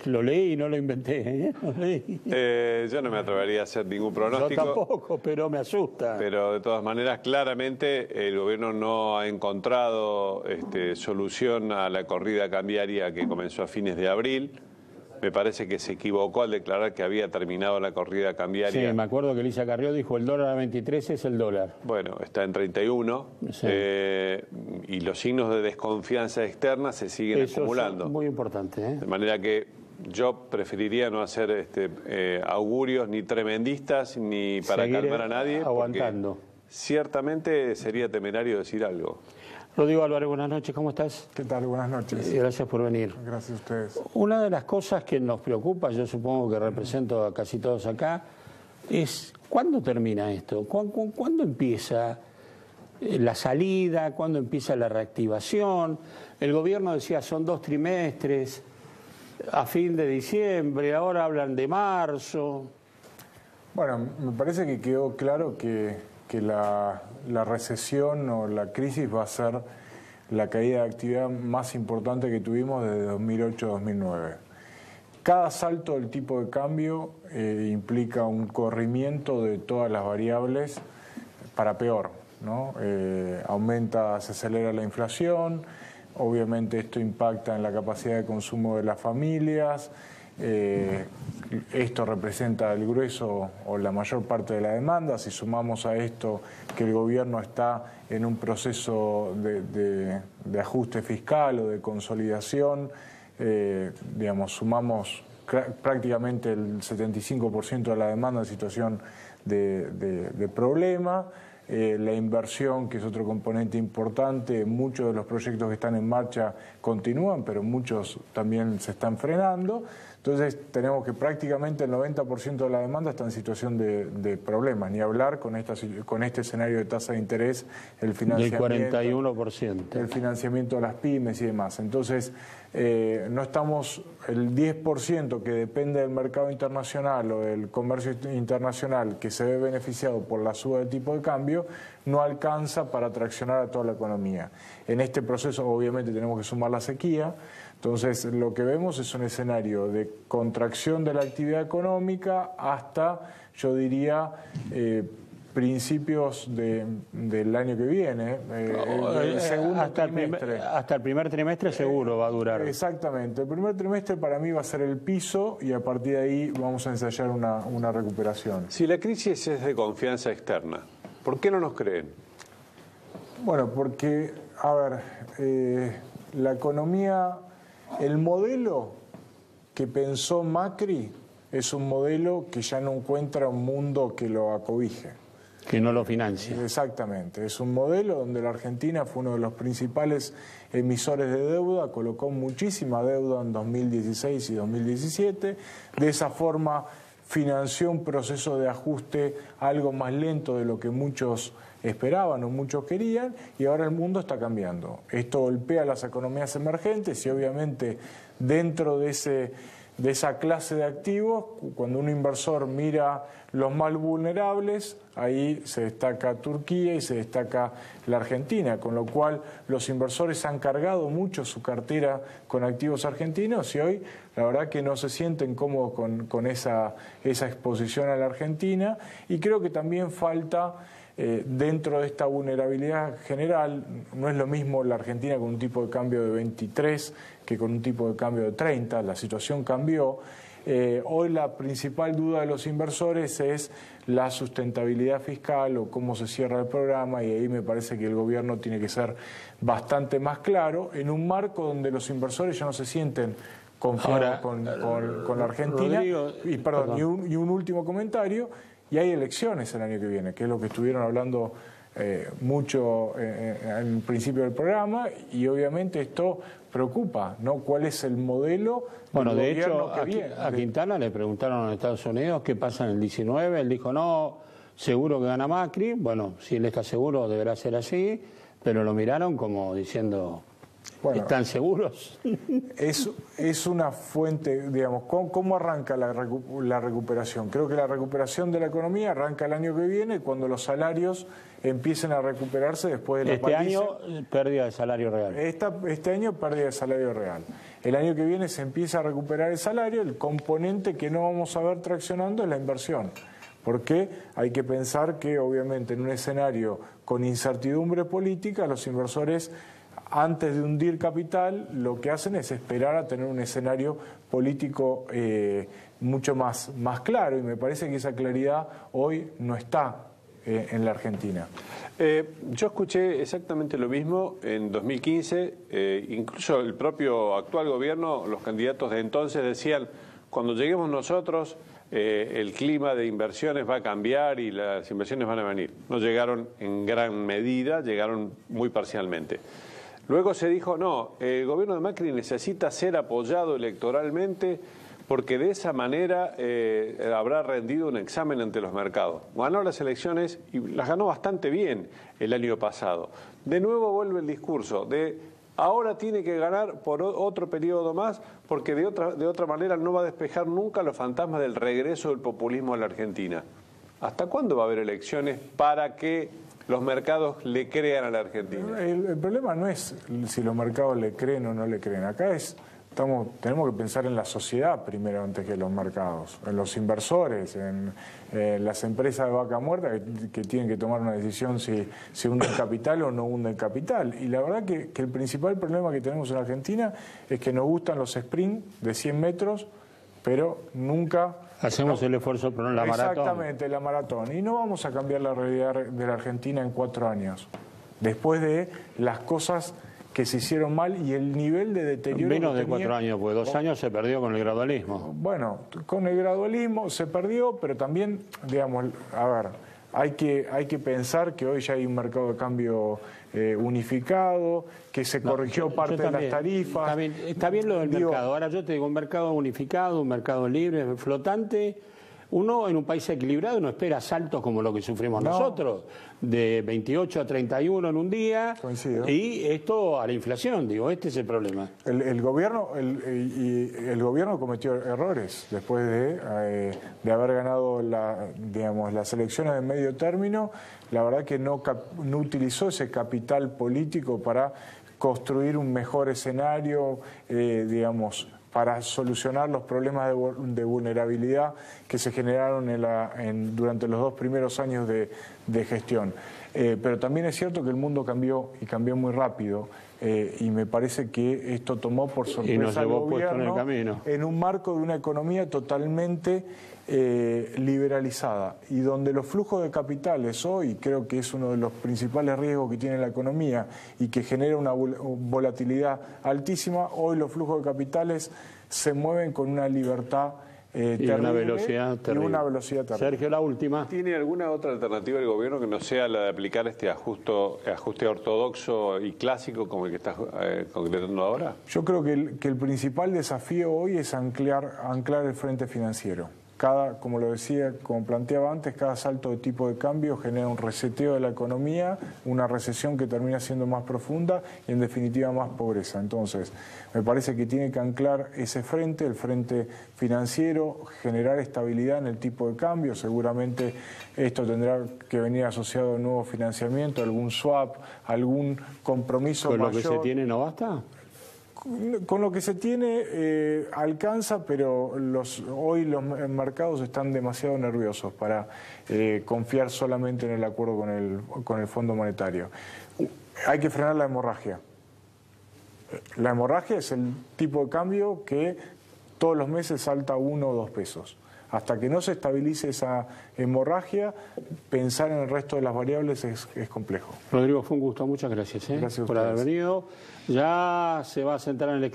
Lo leí y no lo inventé, ¿eh? Lo leí. Yo no me atrevería a hacer ningún pronóstico. Yo tampoco, pero me asusta. Pero de todas maneras, claramente el gobierno no ha encontrado solución a la corrida cambiaria que comenzó a fines de abril. Me parece que se equivocó al declarar que había terminado la corrida cambiaria. Sí, me acuerdo que Elisa Carrió dijo el dólar a 23 es el dólar. Bueno, está en 31 sí. Y los signos de desconfianza externa se siguen acumulando. Es muy importante, ¿eh? De manera que yo preferiría no hacer augurios ni tremendistas ni para seguir calmar a nadie. Aguantando. Ciertamente sería temerario decir algo. Rodrigo Álvarez, buenas noches, ¿cómo estás? ¿Qué tal? Buenas noches. Gracias por venir. Gracias a ustedes. Una de las cosas que nos preocupa, yo supongo que represento a casi todos acá, es ¿cuándo termina esto? ¿Cuándo empieza la salida? ¿Cuándo empieza la reactivación? El gobierno decía son 2 trimestres, a fin de diciembre, ahora hablan de marzo. Bueno, me parece que quedó claro que la recesión o la crisis va a ser la caída de actividad más importante que tuvimos desde 2008-2009. Cada salto del tipo de cambio implica un corrimiento de todas las variables para peor, ¿no? Se acelera la inflación, obviamente esto impacta en la capacidad de consumo de las familias. Esto representa el grueso o la mayor parte de la demanda. Si sumamos a esto que el gobierno está en un proceso de ajuste fiscal o de consolidación, sumamos prácticamente el 75% de la demanda en situación de problema. La inversión, que es otro componente importante, muchos de los proyectos que están en marcha continúan, pero muchos también se están frenando. Entonces tenemos que prácticamente el 90% de la demanda está en situación de problemas, ni hablar con este escenario de tasa de interés, el financiamiento, del 41%. El financiamiento de las pymes y demás. Entonces no estamos, el 10% que depende del mercado internacional o del comercio internacional que se ve beneficiado por la suba del tipo de cambio, no alcanza para traccionar a toda la economía. En este proceso obviamente tenemos que sumar la sequía. Entonces, lo que vemos es un escenario de contracción de la actividad económica hasta, yo diría, principios del año que viene, el segundo trimestre. Hasta el primer trimestre seguro va a durar. Exactamente. El primer trimestre para mí va a ser el piso y a partir de ahí vamos a ensayar una recuperación. Si la crisis es de confianza externa, ¿por qué no nos creen? Bueno, porque, a ver, la economía... El modelo que pensó Macri es un modelo que ya no encuentra un mundo que lo acobije. Que no lo financie. Exactamente. Es un modelo donde la Argentina fue uno de los principales emisores de deuda, colocó muchísima deuda en 2016 y 2017. De esa forma financió un proceso de ajuste algo más lento de lo que muchos esperaban o muchos querían, y ahora el mundo está cambiando. Esto golpea a las economías emergentes y obviamente dentro de esa clase de activos, cuando un inversor mira los más vulnerables, ahí se destaca Turquía y se destaca la Argentina, con lo cual los inversores han cargado mucho su cartera con activos argentinos y hoy la verdad que no se sienten cómodos con esa exposición a la Argentina, y creo que también falta... dentro de esta vulnerabilidad general, no es lo mismo la Argentina con un tipo de cambio de 23 que con un tipo de cambio de 30, la situación cambió. Hoy la principal duda de los inversores es la sustentabilidad fiscal o cómo se cierra el programa, y ahí me parece que el gobierno tiene que ser bastante más claro en un marco donde los inversores ya no se sienten confiados con la Argentina. Rodrigo, y un último comentario. Y hay elecciones el año que viene, que es lo que estuvieron hablando mucho al principio del programa, y obviamente esto preocupa, ¿no? ¿Cuál es el modelo del de gobierno hecho, que viene? A Quintana le preguntaron en Estados Unidos qué pasa en el 19, él dijo no, seguro que gana Macri. Bueno, si él está seguro deberá ser así, pero lo miraron como diciendo Bueno, ¿están seguros? Es una fuente, digamos, ¿cómo arranca la recuperación? Creo que la recuperación de la economía arranca el año que viene cuando los salarios empiecen a recuperarse después de la pandemia. Este año, pérdida de salario real. Este año, pérdida de salario real. El año que viene se empieza a recuperar el salario, el componente que no vamos a ver traccionando es la inversión. Porque hay que pensar que, obviamente, en un escenario con incertidumbre política, los inversores, antes de hundir capital, lo que hacen es esperar a tener un escenario político mucho más claro, y me parece que esa claridad hoy no está en la Argentina. Yo escuché exactamente lo mismo en 2015, incluso el propio actual gobierno, los candidatos de entonces decían, cuando lleguemos nosotros, el clima de inversiones va a cambiar y las inversiones van a venir. No llegaron en gran medida, llegaron muy parcialmente. Luego se dijo, no, el gobierno de Macri necesita ser apoyado electoralmente porque de esa manera habrá rendido un examen ante los mercados. Ganó las elecciones y las ganó bastante bien el año pasado. De nuevo vuelve el discurso de ahora tiene que ganar por otro periodo más porque de otra manera no va a despejar nunca los fantasmas del regreso del populismo a la Argentina. ¿Hasta cuándo va a haber elecciones para que los mercados le crean a la Argentina? El problema no es si los mercados le creen o no le creen. Acá tenemos que pensar en la sociedad primero antes que en los mercados, en los inversores, en las empresas de vaca muerta que tienen que tomar una decisión si hunden capital o no hunden capital. Y la verdad que el principal problema que tenemos en Argentina es que nos gustan los sprint de 100 metros, pero nunca... Hacemos el esfuerzo por la maratón. Exactamente, la maratón. Y no vamos a cambiar la realidad de la Argentina en 4 años, después de las cosas que se hicieron mal y el nivel de deterioro. Menos de 4 años, pues 2 años se perdió con el gradualismo. Bueno, con el gradualismo se perdió, pero también, digamos, a ver, hay que pensar que hoy ya hay un mercado de cambio unificado, que se corrigió parte de las tarifas. Está bien lo del mercado. Ahora yo te digo, un mercado unificado, un mercado libre, flotante. Uno en un país equilibrado no espera saltos como lo que sufrimos nosotros, de 28 a 31 en un día. Coincido. Y esto a la inflación, digo, este es el problema. El gobierno cometió errores después de haber ganado las elecciones de medio término. La verdad que no utilizó ese capital político para construir un mejor escenario, para solucionar los problemas de vulnerabilidad que se generaron durante los 2 primeros años de gestión. Pero también es cierto que el mundo cambió y cambió muy rápido, y me parece que esto tomó por sorpresa al gobierno en un marco de una economía totalmente liberalizada, y donde los flujos de capitales hoy creo que es uno de los principales riesgos que tiene la economía y que genera una volatilidad altísima. Hoy los flujos de capitales se mueven con una libertad y una velocidad terrible. Sergio, la última. ¿Tiene alguna otra alternativa el gobierno que no sea la de aplicar este ajuste ortodoxo y clásico como el que está concretando ahora? Yo creo que el principal desafío hoy es anclar el frente financiero. Como lo decía, como planteaba antes, cada salto de tipo de cambio genera un reseteo de la economía, una recesión que termina siendo más profunda y en definitiva más pobreza. Entonces, me parece que tiene que anclar ese frente, el frente financiero, generar estabilidad en el tipo de cambio. Seguramente esto tendrá que venir asociado a un nuevo financiamiento, algún swap, algún compromiso mayor. ¿Con lo que se tiene no basta? Con lo que se tiene alcanza, pero hoy los mercados están demasiado nerviosos para confiar solamente en el acuerdo con el Fondo Monetario. Hay que frenar la hemorragia. La hemorragia es el tipo de cambio que todos los meses salta 1 o 2 pesos. Hasta que no se estabilice esa hemorragia, pensar en el resto de las variables es complejo. Rodrigo, fue un gusto. Muchas gracias, Gracias por haber venido. Ya se va a sentar en el